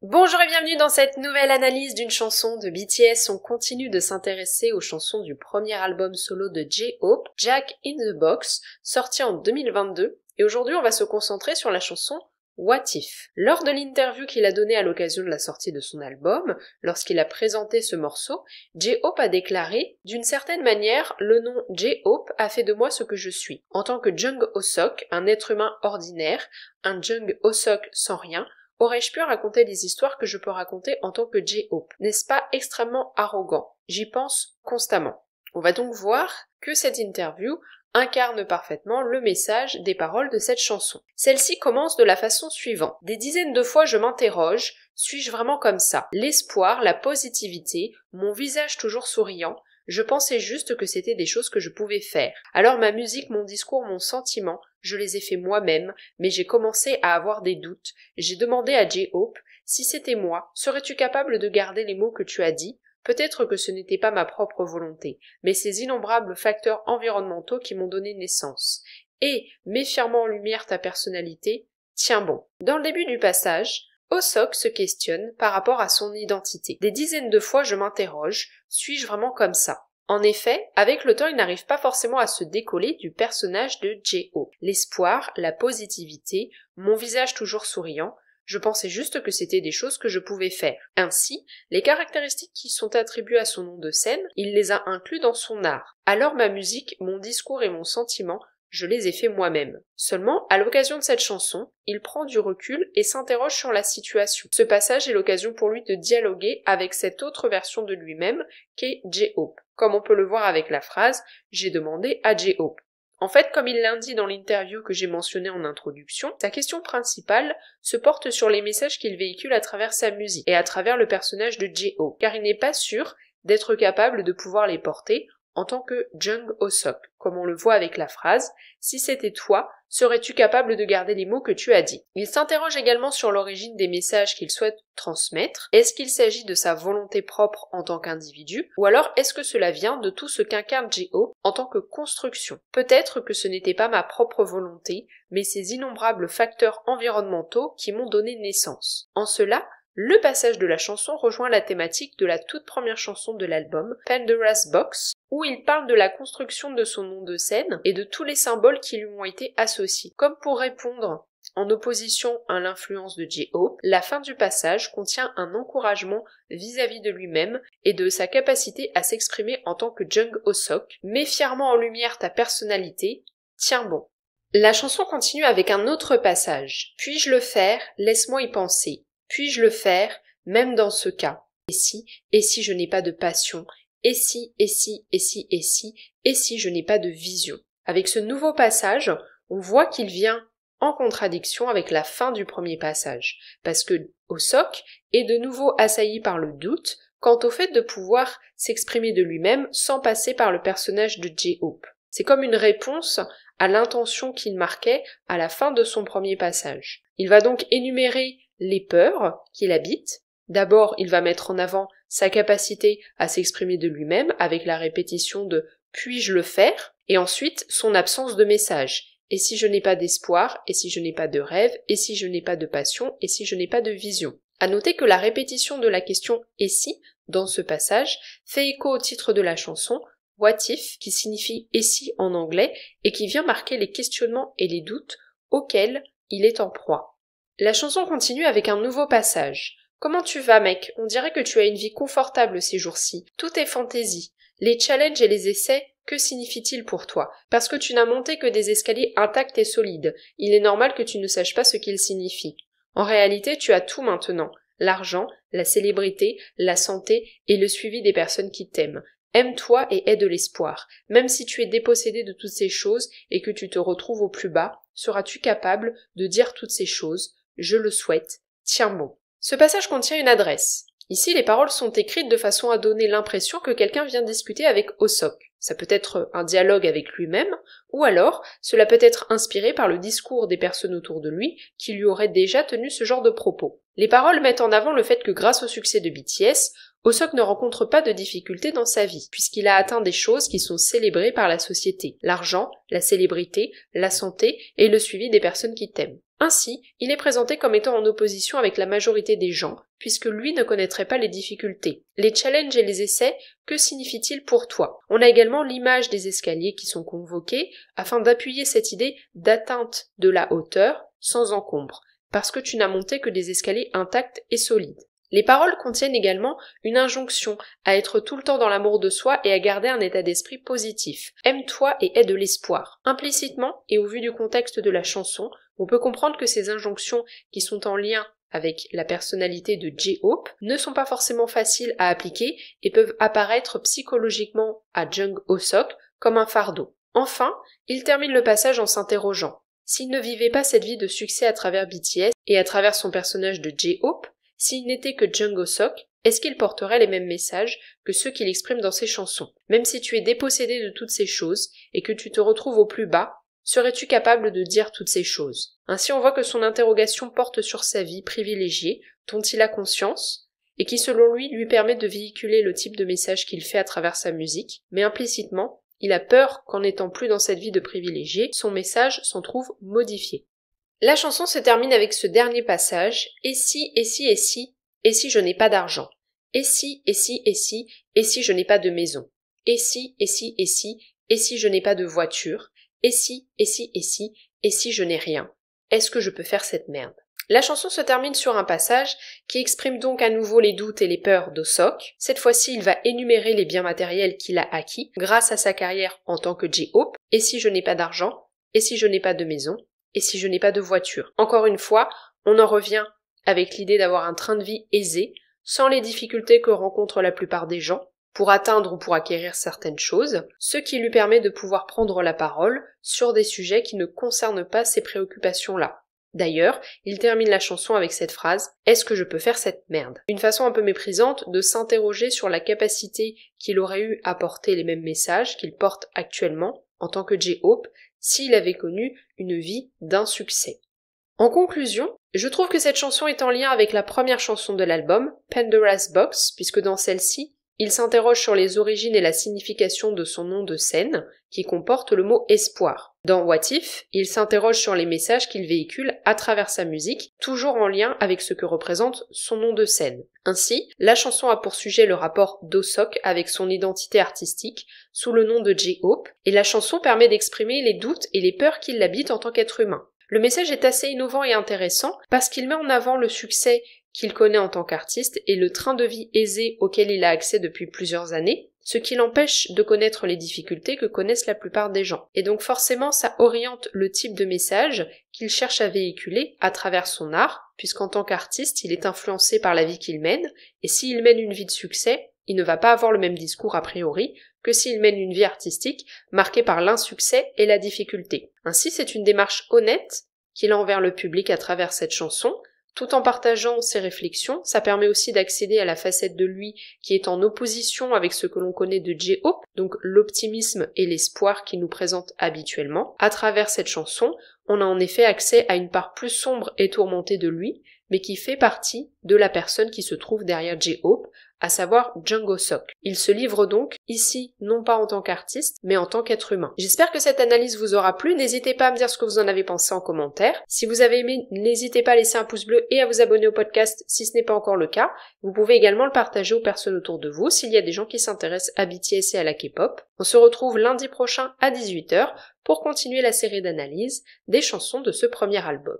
Bonjour et bienvenue dans cette nouvelle analyse d'une chanson de BTS. On continue de s'intéresser aux chansons du premier album solo de J-Hope, Jack in the Box, sorti en 2022. Et aujourd'hui, on va se concentrer sur la chanson What If. Lors de l'interview qu'il a donnée à l'occasion de la sortie de son album, lorsqu'il a présenté ce morceau, J-Hope a déclaré « D'une certaine manière, le nom J-Hope a fait de moi ce que je suis. En tant que Jung Ho-seok, un être humain ordinaire, un Jung Ho-seok sans rien, aurais-je pu raconter les histoires que je peux raconter en tant que J-Hope? N'est-ce pas extrêmement arrogant? J'y pense constamment. » On va donc voir que cette interview incarne parfaitement le message des paroles de cette chanson. Celle-ci commence de la façon suivante. Des dizaines de fois je m'interroge, suis-je vraiment comme ça? L'espoir, la positivité, mon visage toujours souriant, je pensais juste que c'était des choses que je pouvais faire. Alors ma musique, mon discours, mon sentiment, je les ai fait moi-même, mais j'ai commencé à avoir des doutes. J'ai demandé à J-Hope, si c'était moi, serais-tu capable de garder les mots que tu as dit? Peut-être que ce n'était pas ma propre volonté, mais ces innombrables facteurs environnementaux qui m'ont donné naissance. Et, mets fièrement en lumière ta personnalité, tiens bon. Dans le début du passage, Ho-seok se questionne par rapport à son identité. Des dizaines de fois je m'interroge, suis-je vraiment comme ça? En effet, avec le temps, il n'arrive pas forcément à se décoller du personnage de J-Hope. L'espoir, la positivité, mon visage toujours souriant, je pensais juste que c'était des choses que je pouvais faire. Ainsi, les caractéristiques qui sont attribuées à son nom de scène, il les a inclus dans son art. Alors ma musique, mon discours et mon sentiment, je les ai faits moi-même. Seulement, à l'occasion de cette chanson, il prend du recul et s'interroge sur la situation. Ce passage est l'occasion pour lui de dialoguer avec cette autre version de lui-même qu'est J-Hope. Comme on peut le voir avec la phrase « J'ai demandé à J-Hope ». En fait, comme il l'indique dans l'interview que j'ai mentionnée en introduction, sa question principale se porte sur les messages qu'il véhicule à travers sa musique et à travers le personnage de J-Hope, car il n'est pas sûr d'être capable de pouvoir les porter en tant que Jung Ho-seok, comme on le voit avec la phrase « Si c'était toi, serais-tu capable de garder les mots que tu as dit ?» Il s'interroge également sur l'origine des messages qu'il souhaite transmettre. Est-ce qu'il s'agit de sa volonté propre en tant qu'individu, ou alors est-ce que cela vient de tout ce qu'incarne J-Hope en tant que construction? Peut-être que ce n'était pas ma propre volonté, mais ces innombrables facteurs environnementaux qui m'ont donné naissance. En cela, le passage de la chanson rejoint la thématique de la toute première chanson de l'album, Pandora's Box, où il parle de la construction de son nom de scène et de tous les symboles qui lui ont été associés. Comme pour répondre en opposition à l'influence de J-Hope, la fin du passage contient un encouragement vis-à-vis de lui-même et de sa capacité à s'exprimer en tant que Jung Ho-seok. Mets fièrement en lumière ta personnalité, tiens bon. La chanson continue avec un autre passage. Puis-je le faire? Laisse-moi y penser. Puis-je le faire, même dans ce cas? Et si je n'ai pas de passion? Et si je n'ai pas de vision? Avec ce nouveau passage, on voit qu'il vient en contradiction avec la fin du premier passage, parce que Ho-seok est de nouveau assailli par le doute quant au fait de pouvoir s'exprimer de lui-même sans passer par le personnage de J-Hope. C'est comme une réponse à l'intention qu'il marquait à la fin de son premier passage. Il va donc énumérer les peurs qu'il habite. D'abord, il va mettre en avant sa capacité à s'exprimer de lui-même avec la répétition de « puis-je le faire ?» et ensuite son absence de message. Et si je n'ai pas d'espoir, et si je n'ai pas de rêve, et si je n'ai pas de passion, et si je n'ai pas de vision. À noter que la répétition de la question « et si ?» dans ce passage fait écho au titre de la chanson « What if ?» qui signifie « et si » en anglais et qui vient marquer les questionnements et les doutes auxquels il est en proie. La chanson continue avec un nouveau passage. « Comment tu vas, mec? On dirait que tu as une vie confortable ces jours-ci. Tout est fantaisie. Les challenges et les essais, que signifient-ils pour toi? Parce que tu n'as monté que des escaliers intacts et solides. Il est normal que tu ne saches pas ce qu'ils signifient. En réalité, tu as tout maintenant. L'argent, la célébrité, la santé et le suivi des personnes qui t'aiment. Aime-toi et aie de l'espoir. Même si tu es dépossédé de toutes ces choses et que tu te retrouves au plus bas, seras-tu capable de dire toutes ces choses? Je le souhaite. Tiens bon. » Ce passage contient une adresse. Ici, les paroles sont écrites de façon à donner l'impression que quelqu'un vient discuter avec Ho-seok. Ça peut être un dialogue avec lui-même, ou alors cela peut être inspiré par le discours des personnes autour de lui qui lui auraient déjà tenu ce genre de propos. Les paroles mettent en avant le fait que grâce au succès de BTS, Oh-seok ne rencontre pas de difficultés dans sa vie, puisqu'il a atteint des choses qui sont célébrées par la société, l'argent, la célébrité, la santé et le suivi des personnes qui t'aiment. Ainsi, il est présenté comme étant en opposition avec la majorité des gens, puisque lui ne connaîtrait pas les difficultés. Les challenges et les essais, que signifient-ils pour toi? On a également l'image des escaliers qui sont convoqués, afin d'appuyer cette idée d'atteinte de la hauteur sans encombre, parce que tu n'as monté que des escaliers intacts et solides. Les paroles contiennent également une injonction à être tout le temps dans l'amour de soi et à garder un état d'esprit positif. Aime-toi et aie de l'espoir. Implicitement, et au vu du contexte de la chanson, on peut comprendre que ces injonctions qui sont en lien avec la personnalité de J-Hope ne sont pas forcément faciles à appliquer et peuvent apparaître psychologiquement à Jung Oh-seok comme un fardeau. Enfin, il termine le passage en s'interrogeant. S'il ne vivait pas cette vie de succès à travers BTS et à travers son personnage de J-Hope, s'il n'était que Jung Oh-seok, est-ce qu'il porterait les mêmes messages que ceux qu'il exprime dans ses chansons? Même si tu es dépossédé de toutes ces choses et que tu te retrouves au plus bas, serais-tu capable de dire toutes ces choses? Ainsi on voit que son interrogation porte sur sa vie privilégiée, dont il a conscience, et qui selon lui permet de véhiculer le type de message qu'il fait à travers sa musique, mais implicitement, il a peur qu'en n'étant plus dans cette vie de privilégié, son message s'en trouve modifié. La chanson se termine avec ce dernier passage, et si je n'ai pas d'argent, et si je n'ai pas de maison, et si je n'ai pas de voiture, et si je n'ai rien, est-ce que je peux faire cette merde? La chanson se termine sur un passage qui exprime donc à nouveau les doutes et les peurs d'O-seok. Cette fois-ci, il va énumérer les biens matériels qu'il a acquis grâce à sa carrière en tant que J-Hope, et si je n'ai pas d'argent, et si je n'ai pas de maison, et si je n'ai pas de voiture. Encore une fois, on en revient avec l'idée d'avoir un train de vie aisé, sans les difficultés que rencontrent la plupart des gens, pour atteindre ou pour acquérir certaines choses, ce qui lui permet de pouvoir prendre la parole sur des sujets qui ne concernent pas ces préoccupations-là. D'ailleurs, il termine la chanson avec cette phrase « Est-ce que je peux faire cette merde ?» Une façon un peu méprisante de s'interroger sur la capacité qu'il aurait eu à porter les mêmes messages qu'il porte actuellement en tant que J-Hope s'il avait connu une vie d'insuccès. En conclusion, je trouve que cette chanson est en lien avec la première chanson de l'album, Pandora's Box, puisque dans celle-ci, il s'interroge sur les origines et la signification de son nom de scène, qui comporte le mot espoir. Dans What If, il s'interroge sur les messages qu'il véhicule à travers sa musique, toujours en lien avec ce que représente son nom de scène. Ainsi, la chanson a pour sujet le rapport d'O-seok avec son identité artistique, sous le nom de J-Hope, et la chanson permet d'exprimer les doutes et les peurs qui l'habitent en tant qu'être humain. Le message est assez innovant et intéressant parce qu'il met en avant le succès qu'il connaît en tant qu'artiste et le train de vie aisé auquel il a accès depuis plusieurs années, ce qui l'empêche de connaître les difficultés que connaissent la plupart des gens. Et donc forcément ça oriente le type de message qu'il cherche à véhiculer à travers son art, puisqu'en tant qu'artiste il est influencé par la vie qu'il mène, et s'il mène une vie de succès, il ne va pas avoir le même discours a priori que s'il mène une vie artistique marquée par l'insuccès et la difficulté. Ainsi c'est une démarche honnête qu'il a envers le public à travers cette chanson. Tout en partageant ses réflexions, ça permet aussi d'accéder à la facette de lui qui est en opposition avec ce que l'on connaît de J-Hope, donc l'optimisme et l'espoir qu'il nous présente habituellement. À travers cette chanson, on a en effet accès à une part plus sombre et tourmentée de lui, mais qui fait partie de la personne qui se trouve derrière J-Hope, à savoir Jung Oh-seok. Il se livre donc ici non pas en tant qu'artiste, mais en tant qu'être humain. J'espère que cette analyse vous aura plu, n'hésitez pas à me dire ce que vous en avez pensé en commentaire. Si vous avez aimé, n'hésitez pas à laisser un pouce bleu et à vous abonner au podcast si ce n'est pas encore le cas. Vous pouvez également le partager aux personnes autour de vous s'il y a des gens qui s'intéressent à BTS et à la K-pop. On se retrouve lundi prochain à 18h pour continuer la série d'analyses des chansons de ce premier album.